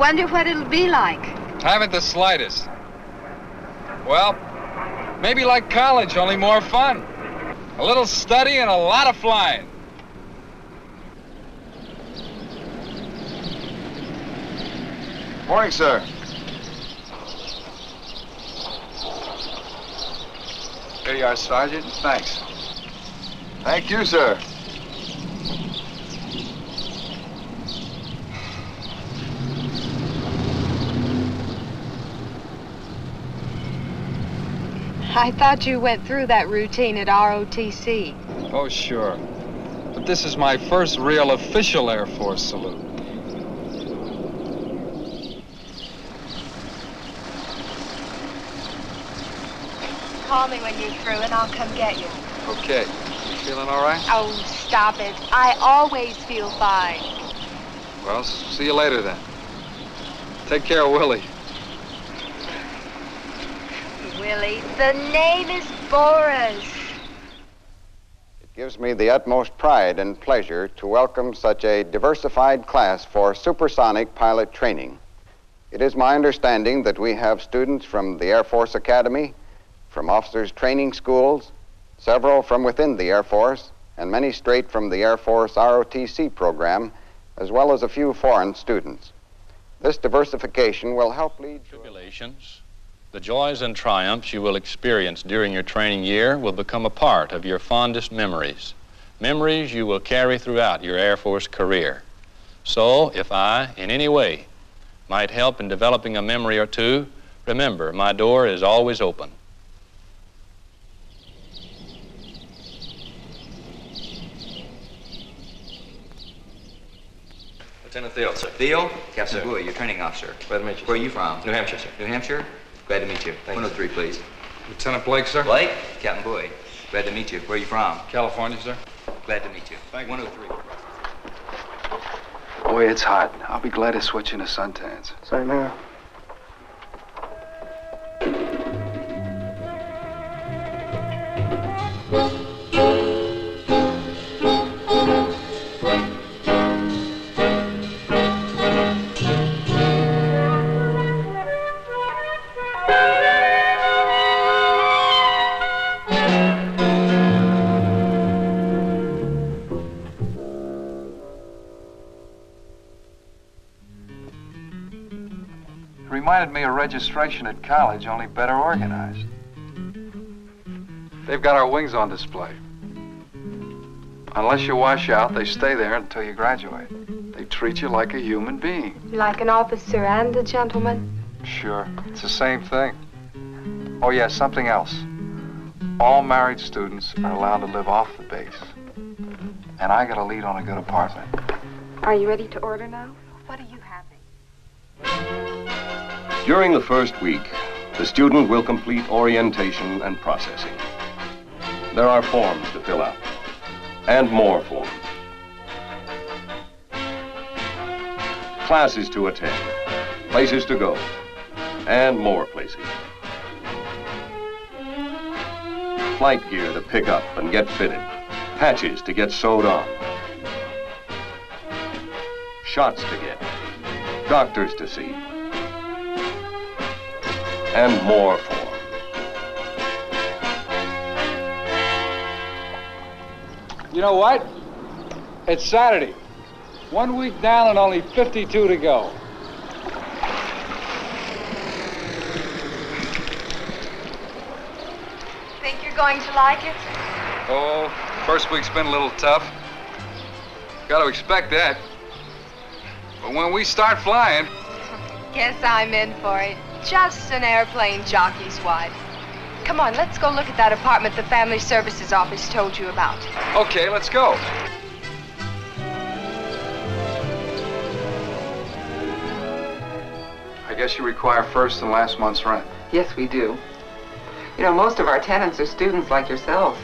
Wonder what it'll be like. Haven't the slightest. Well, maybe like college, only more fun. A little study and a lot of flying. Morning, sir. Here you are, Sergeant. Thanks. Thank you, sir. I thought you went through that routine at ROTC. Oh, sure. But this is my first real official Air Force salute. Call me when you're through and I'll come get you. Okay. You feeling all right? Oh, stop it. I always feel fine. Well, see you later then. Take care of Willie. Willie, the name is Boris. It gives me the utmost pride and pleasure to welcome such a diversified class for supersonic pilot training. It is my understanding that we have students from the Air Force Academy, from officers' training schools, several from within the Air Force, and many straight from the Air Force ROTC program, as well as a few foreign students. This diversification will help lead to tribulations. The joys and triumphs you will experience during your training year will become a part of your fondest memories, memories you will carry throughout your Air Force career. So, if I, in any way, might help in developing a memory or two, remember, my door is always open. Lieutenant Thiel, sir. Thiel? Captain Bowie, your training officer. Glad to meet you. Where are you from? New Hampshire, sir. New Hampshire? Glad to meet you. Thank 103, please. Lieutenant Blake, sir. Blake? Captain Bowie. Glad to meet you. Where are you from? California, sir. Glad to meet you. Thank you. 103. Boy, it's hot. I'll be glad to switch into suntans. Same here. Reminded me of registration at college, only better organized. They've got our wings on display. Unless you wash out, they stay there until you graduate. They treat you like a human being. Like an officer and a gentleman? Sure, it's the same thing. Oh yeah, something else. All married students are allowed to live off the base. And I got a lead on a good apartment. Are you ready to order now? What are you having? During the first week, the student will complete orientation and processing. There are forms to fill out, and more forms. Classes to attend, places to go, and more places. flight gear to pick up and get fitted, patches to get sewed on, shots to get, doctors to see, and more forms. You know what? It's Saturday. 1 week down and only 52 to go. Think you're going to like it? Oh, first week's been a little tough. Got to expect that. But when we start flying... Guess I'm in for it. Just an airplane jockey's wife. Come on, let's go look at that apartment the Family Services Office told you about. Okay, let's go. I guess you require first and last month's rent. Yes, we do. You know, most of our tenants are students like yourself.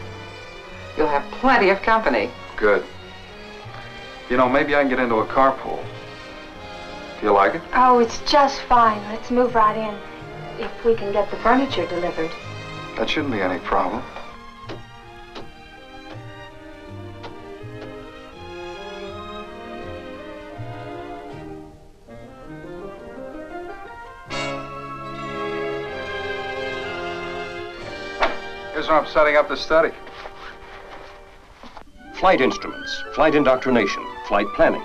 You'll have plenty of company. Good. You know, maybe I can get into a carpool. Do you like it? Oh, it's just fine. Let's move right in. If we can get the furniture delivered. That shouldn't be any problem. Here's where I'm setting up the study. Flight instruments, flight indoctrination, flight planning,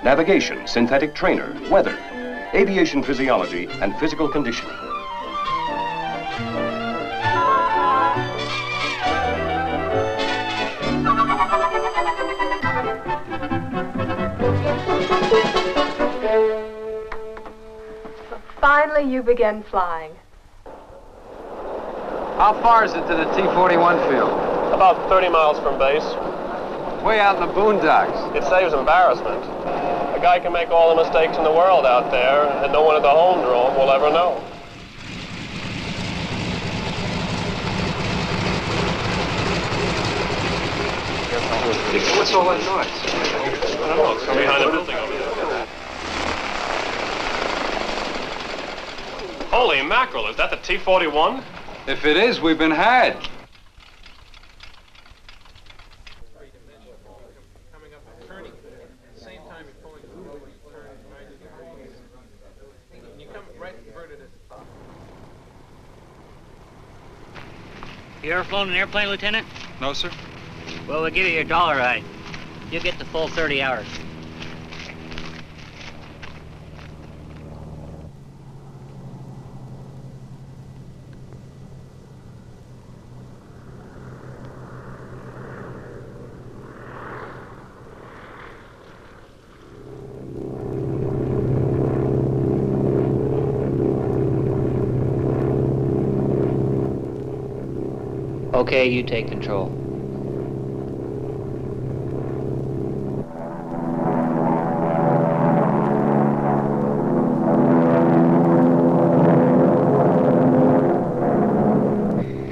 navigation, synthetic trainer, weather, aviation physiology, and physical conditioning. Finally, you begin flying. How far is it to the T-41 field? About 30 miles from base. Way out in the boondocks. It saves embarrassment. A guy can make all the mistakes in the world out there, and no one at the home drome will ever know. What's all that noise? I don't know, it's from behind a building over there. Holy mackerel, is that the T-41? If it is, we've been had. You ever flown an airplane, Lieutenant? No, sir. Well, we'll give you your dollar ride. You get the full 30 hours. Okay, you take control.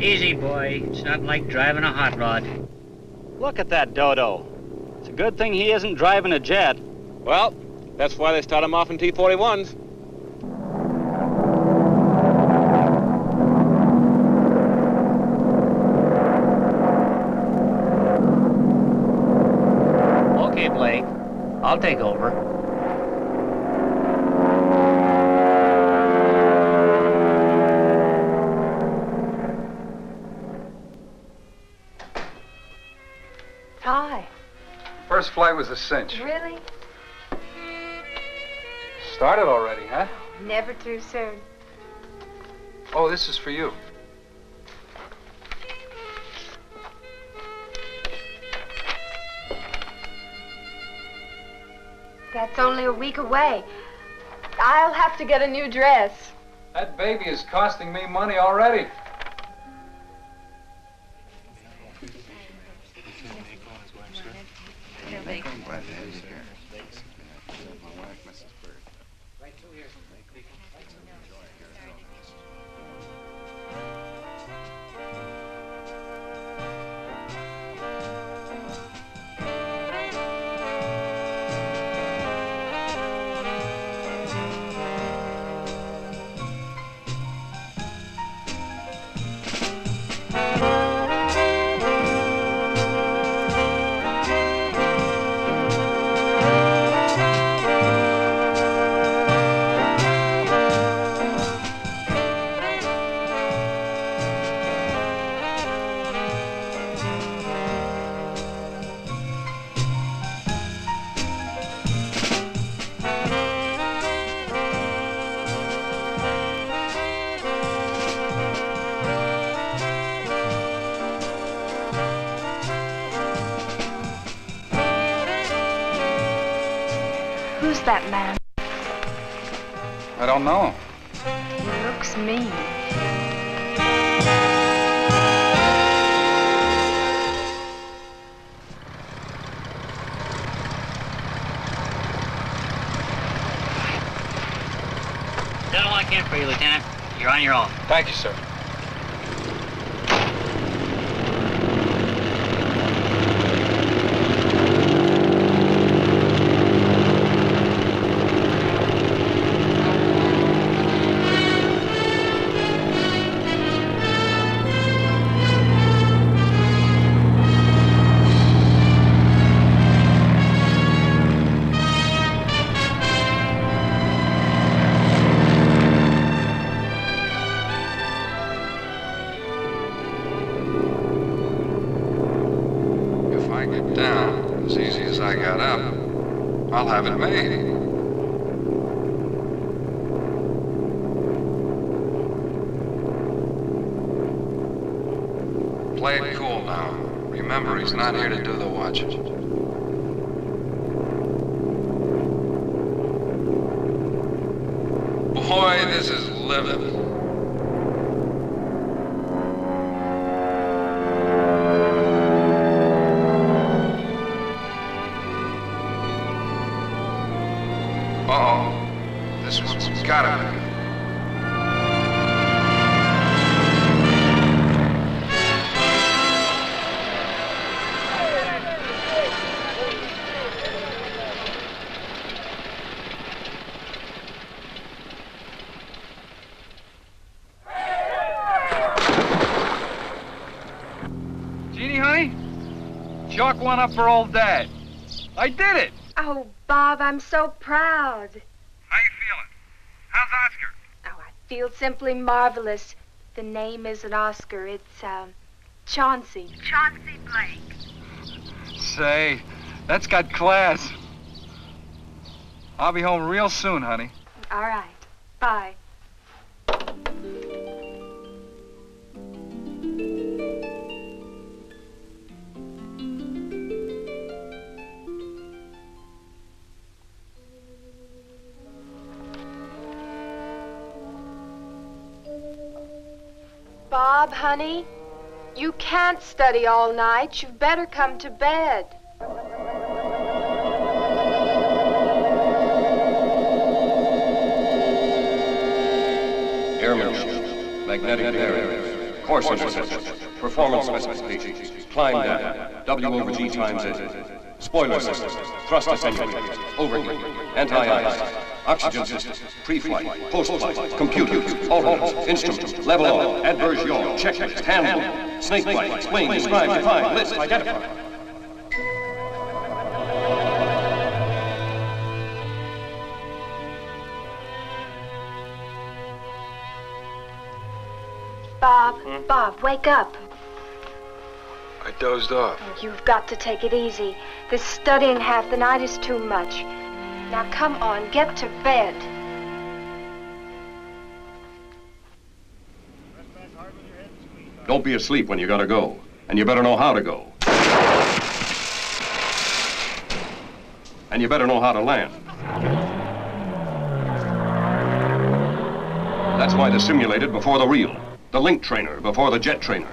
Easy, boy. It's not like driving a hot rod. Look at that dodo. It's a good thing he isn't driving a jet. Well, that's why they start him off in T-41s. Okay, Blake. I'll take over. Hi. First flight was a cinch. Really? Started already, huh? Never too soon. Oh, this is for you. That's only a week away. I'll have to get a new dress. That baby is costing me money already. Who's that man? I don't know. He looks mean. Done all I can for you, Lieutenant. You're on your own. Thank you, sir. I'll have it made. Play it cool now. Remember, he's not here to do the watching. Boy, this is living. This one's gotta be. Jeannie, honey? Chalk one up for old Dad. I did it! Oh, Bob, I'm so proud. How you feeling? How's Oscar? Oh, I feel simply marvelous. The name isn't Oscar, it's, Chauncey. Chauncey Blake. Say, that's got class. I'll be home real soon, honey. All right. Bye. Bob, honey, you can't study all night. You'd better come to bed. Airman shield, magnetic barrier, course interception, performance specifications, climb data, W over G times A, spoiler systems, thrust attenuators, overheat, anti-ice, oxygen systems, pre-flight, post-flight, computer, alternators, instruments, level on, adverse yaw, checklist, handbook, snake bite, explain, describe, define, list, identify. Bob, wake up. I dozed off. You've got to take it easy. This studying half the night is too much. Now come on, get to bed. Don't be asleep when you gotta go, and you better know how to go. And you better know how to land. That's why the simulated before the real. The link trainer before the jet trainer.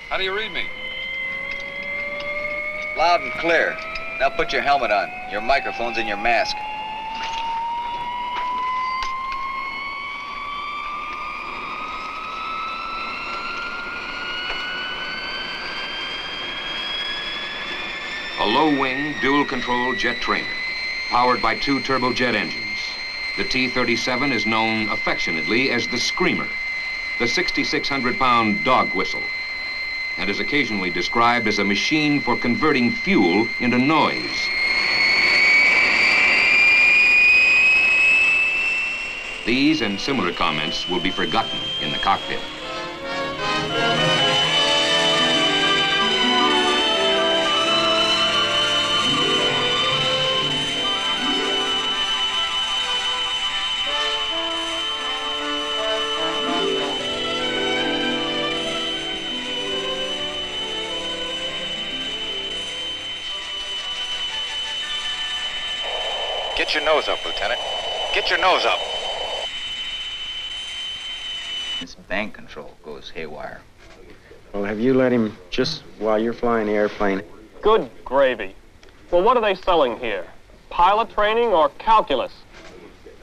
How do you read me? Loud and clear. Now put your helmet on, your microphones, and your mask. A low-wing, dual-control jet trainer, powered by 2 turbojet engines. The T-37 is known affectionately as the Screamer, the 6,600-pound dog whistle, and is occasionally described as a machine for converting fuel into noise. These and similar comments will be forgotten in the cockpit. Get your nose up, Lieutenant. Get your nose up. This bank control goes haywire. Well, have you let him just while you're flying the airplane? Good gravy. Well, what are they selling here? Pilot training or calculus?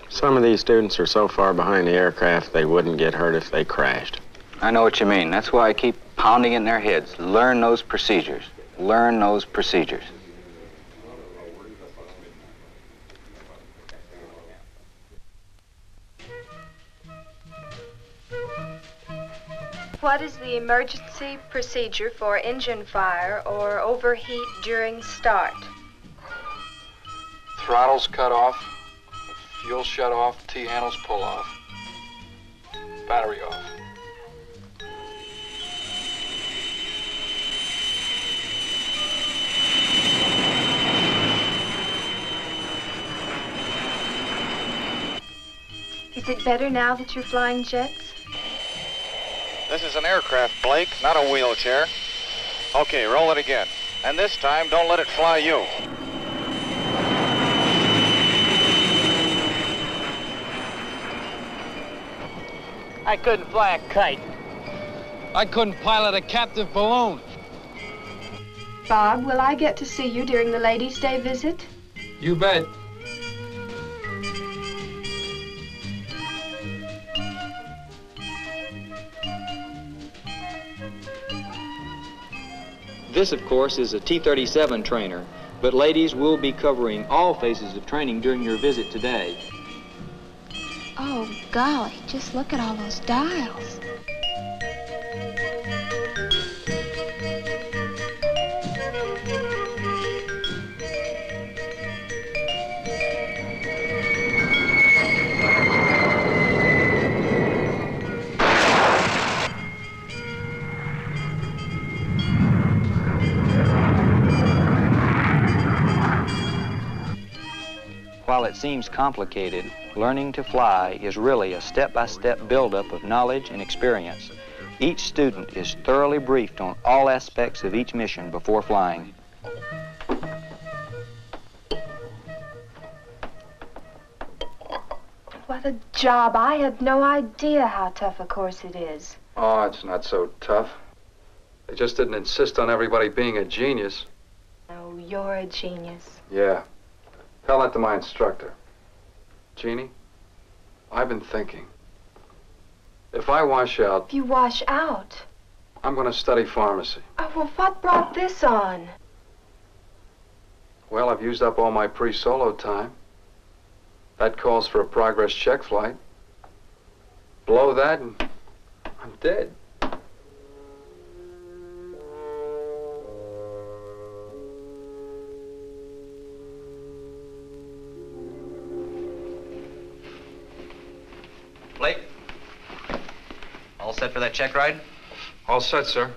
Some of these students are so far behind the aircraft they wouldn't get hurt if they crashed. I know what you mean. That's why I keep pounding it in their heads. Learn those procedures. Learn those procedures. What is the emergency procedure for engine fire or overheat during start? Throttles cut off, fuel shut off, T-handles pull off, battery off. Is it better now that you're flying jets? This is an aircraft, Blake, not a wheelchair. Okay, roll it again. And this time, don't let it fly you. I couldn't fly a kite. I couldn't pilot a captive balloon. Bob, will I get to see you during the Ladies' Day visit? You bet. This, of course, is a T-37 trainer, but ladies will be covering all phases of training during your visit today. Oh, golly, just look at all those dials. While it seems complicated, learning to fly is really a step-by-step buildup of knowledge and experience. Each student is thoroughly briefed on all aspects of each mission before flying. What a job. I had no idea how tough a course it is. Oh, it's not so tough. They just didn't insist on everybody being a genius. Oh, you're a genius. Yeah. Tell that to my instructor. Jeannie, I've been thinking. If I wash out, If you wash out. I'm going to study pharmacy. Oh, well, what brought this on? Well, I've used up all my pre-solo time. That calls for a progress check flight. Blow that and I'm dead. Blake, all set for that check ride? All set, sir.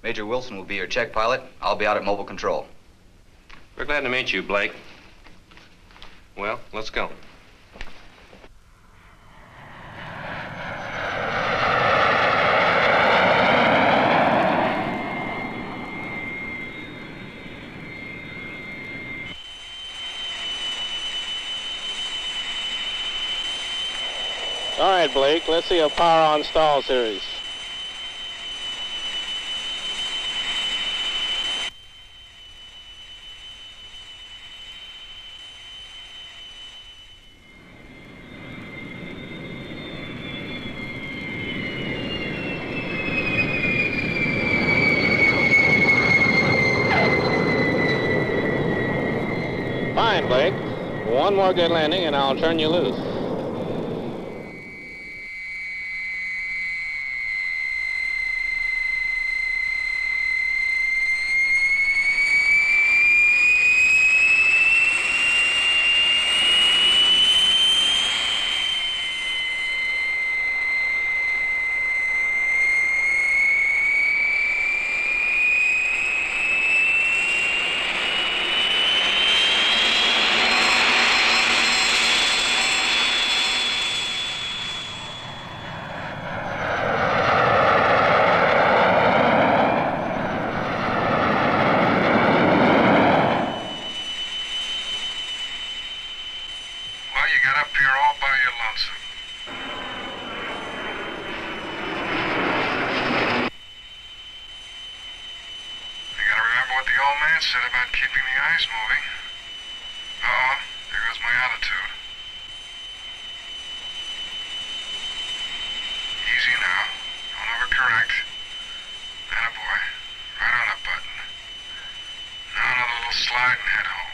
Major Wilson will be your check pilot. I'll be out at mobile control. We're glad to meet you, Blake. Well, let's go. All right, Blake, let's see a power on stall series. Fine, Blake. One more good landing and I'll turn you loose. what the old man said about keeping the ice moving. Uh-oh, there goes my altitude. Easy now. Don't overcorrect. Attaboy. Right on the button. Now another little slide and head home.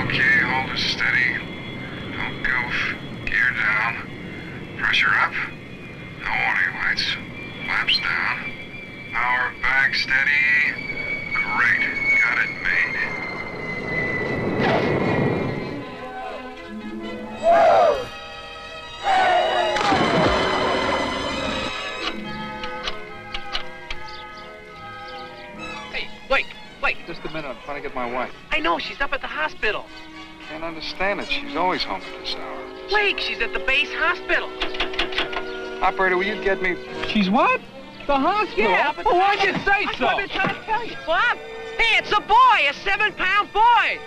Okay, hold it steady. Don't goof. Gear down. Pressure up. No warning lights. Flaps down. Power back steady. Great. Got it made. Hey, Blake! Just a minute, I'm trying to get my wife. I know, she's up at the hospital. Can't understand it. She's always home at this hour. Blake, she's at the base hospital. Operator, will you get me... She's what? The hospital? Yeah, but well, why'd you say That's so? what I've been trying to tell you. What? Hey, it's a boy, a 7-pound boy.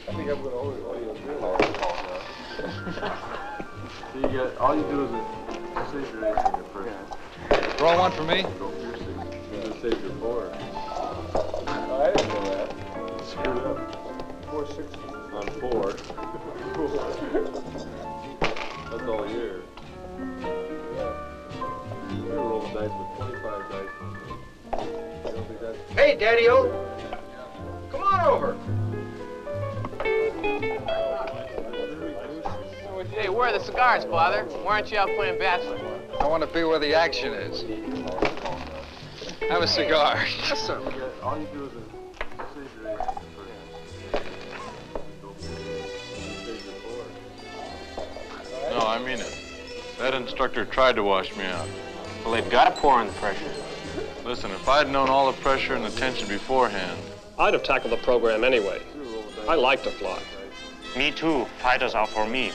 I think I'm going to only all you do is a seizure in your first. Roll one for me. Save your board. I didn't know that. Screwed up. 460 on 4. That's all year. We're rolling dice with 25 dice. You don't think that's... Hey, Daddy-O. Come on over. Hey, where are the cigars, Father? Why aren't you out playing bachelor? I want to be where the action is. Have a cigar. Yes, sir. All you do is a seizure in your No, I mean it. That instructor tried to wash me out. Well, they've got to pour on the pressure. Listen, if I'd known all the pressure and the tension beforehand... I'd have tackled the program anyway. I like to fly. Me too. Fighters are for me.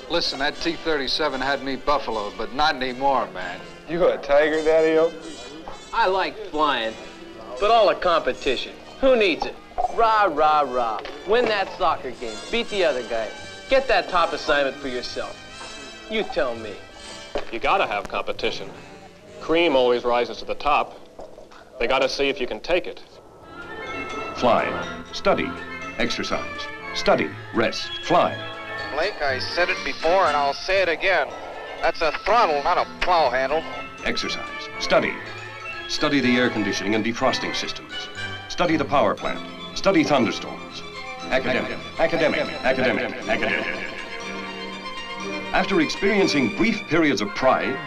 Listen, that T-37 had me buffaloed, but not anymore, man. You a tiger, Daddy-O? I like flying, but all the competition. Who needs it? Rah, rah, rah. Win that soccer game. Beat the other guy. Get that top assignment for yourself. You tell me. You gotta have competition. Cream always rises to the top. They gotta see if you can take it. Fly. Study. Exercise. Study. Rest. Fly. Blake, I said it before and I'll say it again. That's a throttle, not a plow handle. Exercise. Study. Study the air conditioning and defrosting systems. Study the power plant. Study thunderstorms. Academic. Academic. Academic. Academic. After experiencing brief periods of pride,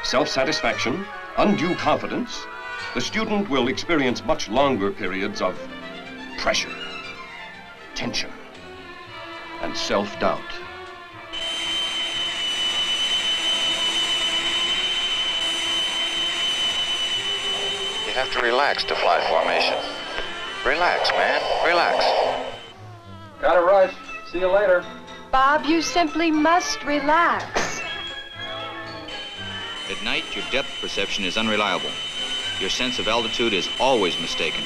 self-satisfaction, undue confidence, the student will experience much longer periods of pressure, tension, and self-doubt. You have to relax to fly formation. Relax, man. Relax. Gotta rush. See you later. Bob, you simply must relax. At night, your depth perception is unreliable. Your sense of altitude is always mistaken.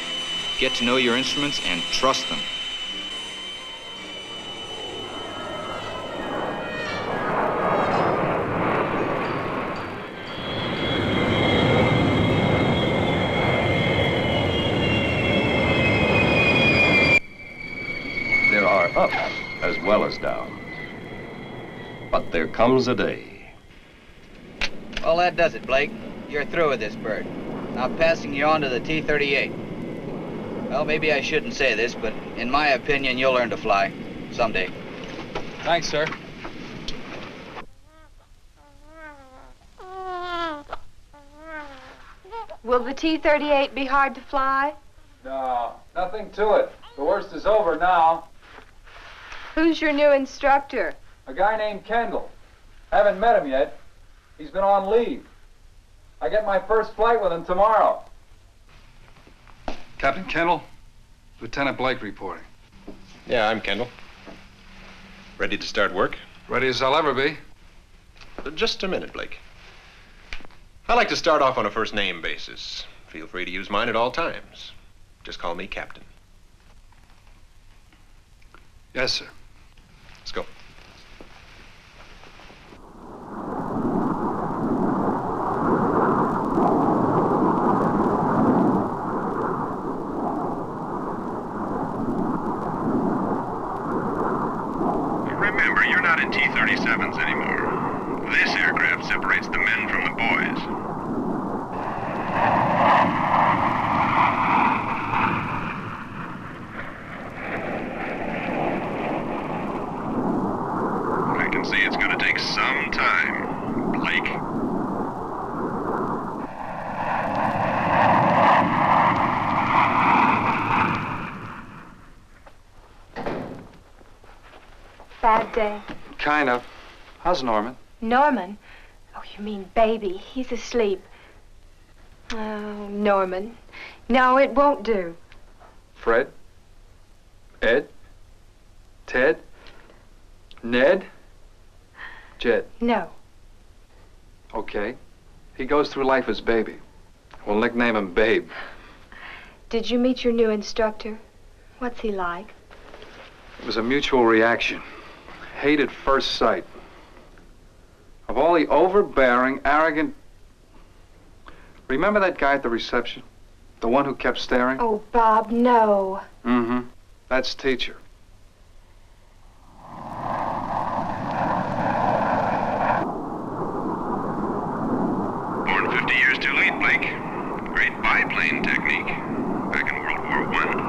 Get to know your instruments and trust them. There are ups as well as downs. But there comes a day. Well, that does it, Blake. You're through with this bird. Now passing you on to the T-38. Well, maybe I shouldn't say this, but in my opinion, you'll learn to fly someday. Thanks, sir. Will the T-38 be hard to fly? No, nothing to it. The worst is over now. Who's your new instructor? A guy named Kendall. Haven't met him yet. He's been on leave. I get my first flight with him tomorrow. Captain Kendall, Lieutenant Blake reporting. Yeah, I'm Kendall. Ready to start work? Ready as I'll ever be. Just a minute, Blake. I like to start off on a first-name basis. Feel free to use mine at all times. Just call me Captain. Yes, sir. Let's go. Remember, you're not in T-37s anymore. This aircraft separates the men from the boys. I can see it's going to take some time, Blake. Bad day. Kind of. How's Norman? Norman? Oh, you mean baby. He's asleep. Oh, Norman. No, it won't do. Fred? Ed? Ted? Ned? Jed? No. Okay. He goes through life as baby. We'll nickname him Babe. Did you meet your new instructor? What's he like? It was a mutual reaction. Hate at first sight. Of all the overbearing, arrogant... Remember that guy at the reception? The one who kept staring? Oh, Bob, no. Mm-hmm. That's teacher. Born 50 years too late, Blake. Great biplane technique. Back in World War I.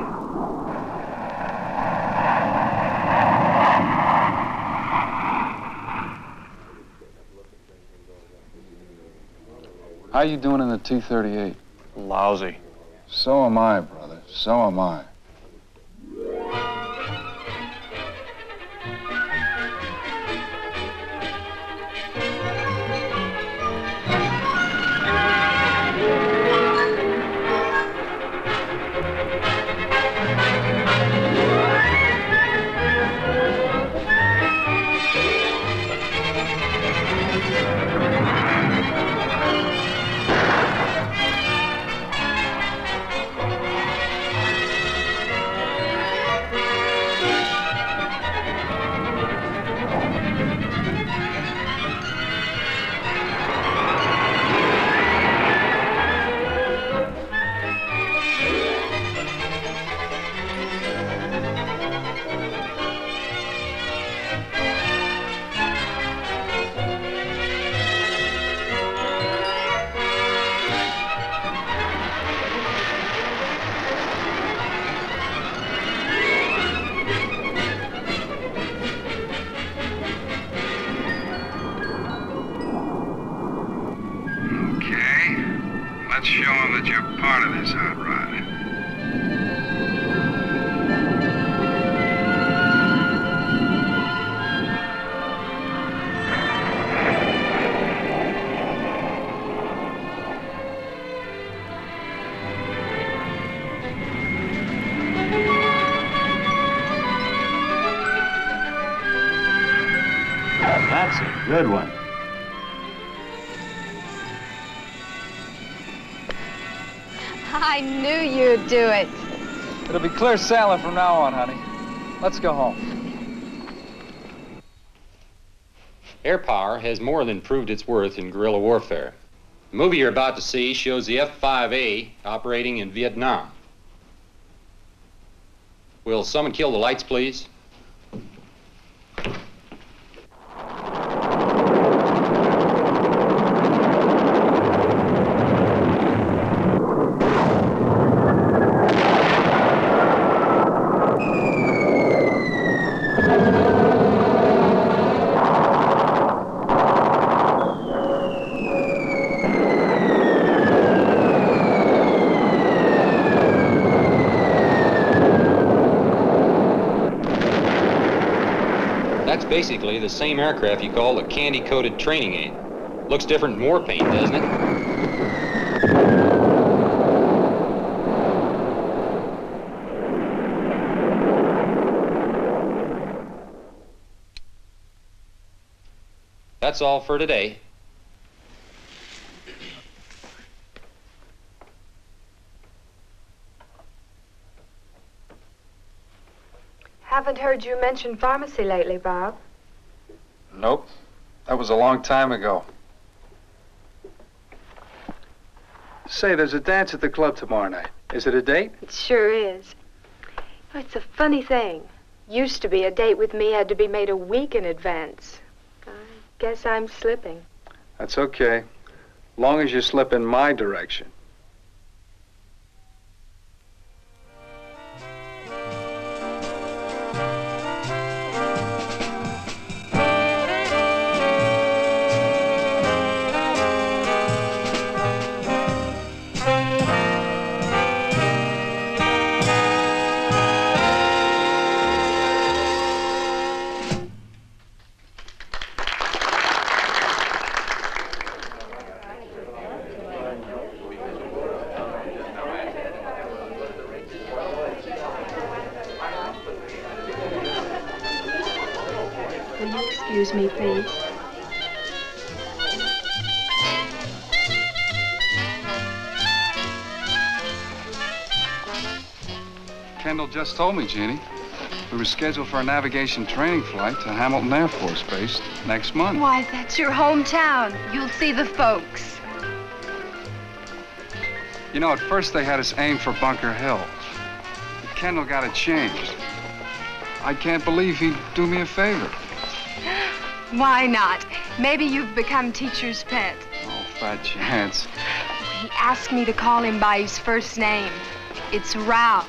How you doing in the T-38? Lousy. So am I, brother. So am I. Let's show them that you're part of this hot rod. That's a good one. I knew you'd do it. It'll be clear sailing from now on, honey. Let's go home. Air power has more than proved its worth in guerrilla warfare. The movie you're about to see shows the F-5A operating in Vietnam. Will someone kill the lights, please? That's basically the same aircraft you call the candy-coated training aid. Looks different in war paint, doesn't it? That's all for today. Haven't heard you mention pharmacy lately, Bob. Nope. That was a long time ago. Say, there's a dance at the club tomorrow night. Is it a date? It sure is. Oh, it's a funny thing. Used to be a date with me had to be made a week in advance. I guess I'm slipping. That's okay. Long as you slip in my direction. Excuse me, please. Kendall just told me, Jeannie. We were scheduled for a navigation training flight to Hamilton Air Force Base next month. Why, that's your hometown. You'll see the folks. You know, at first they had us aim for Bunker Hill. But Kendall got it changed. I can't believe he'd do me a favor. Why not? Maybe you've become teacher's pet. Oh, fat chance. He asked me to call him by his first name. It's Ralph.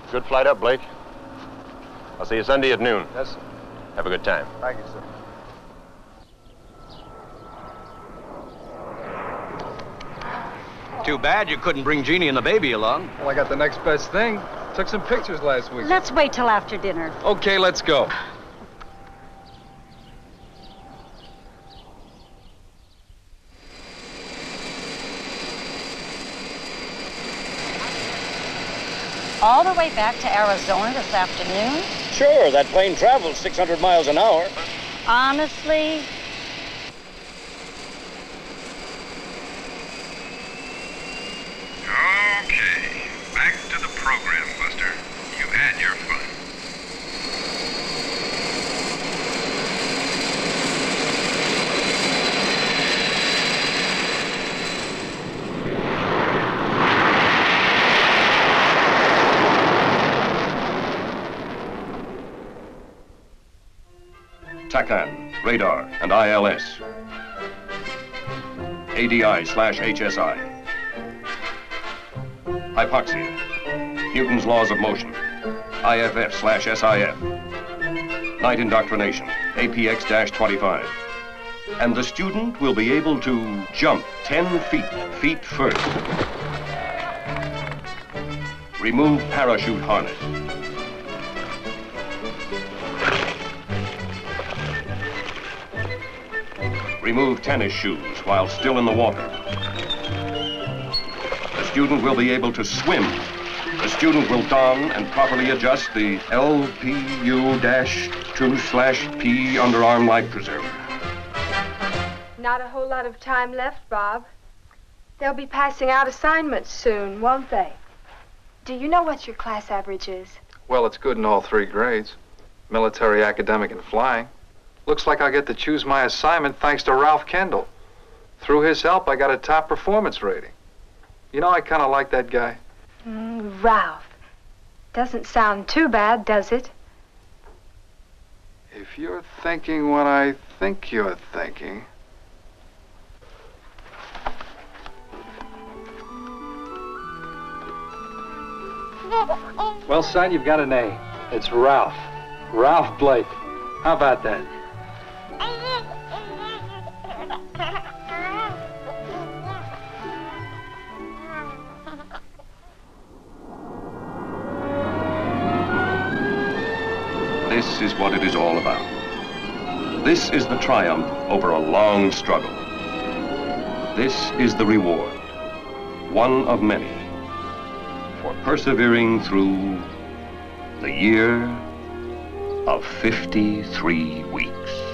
Good flight up, Blake. I'll see you Sunday at noon. Yes, sir. Have a good time. Thank you, sir. Too bad you couldn't bring Jeannie and the baby along. Well, I got the next best thing. Took some pictures last week. Let's wait till after dinner. Okay, let's go. All the way back to Arizona this afternoon? Sure, that plane travels 600 miles an hour. Honestly? Okay, back to the program, Buster. You had your fun. TACAN, radar, and ILS. ADI/HSI. Hypoxia. Newton's laws of motion. IFF/SIF. Night indoctrination. APX-25. And the student will be able to jump 10 feet first. Remove parachute harness. Remove tennis shoes while still in the water. The student will be able to swim. The student will don and properly adjust the LPU-2/P underarm life preserver. Not a whole lot of time left, Bob. They'll be passing out assignments soon, won't they? Do you know what your class average is? Well, it's good in all 3 grades. Military, academic, and flying. Looks like I'll get to choose my assignment thanks to Ralph Kendall. Through his help, I got a top performance rating. You know, I kind of like that guy. Ralph. Doesn't sound too bad, does it? If you're thinking what I think you're thinking... Well, son, you've got an A. It's Ralph. Ralph Blake. How about that? This is what it is all about. This is the triumph over a long struggle. This is the reward, one of many, for persevering through the year of 53 weeks.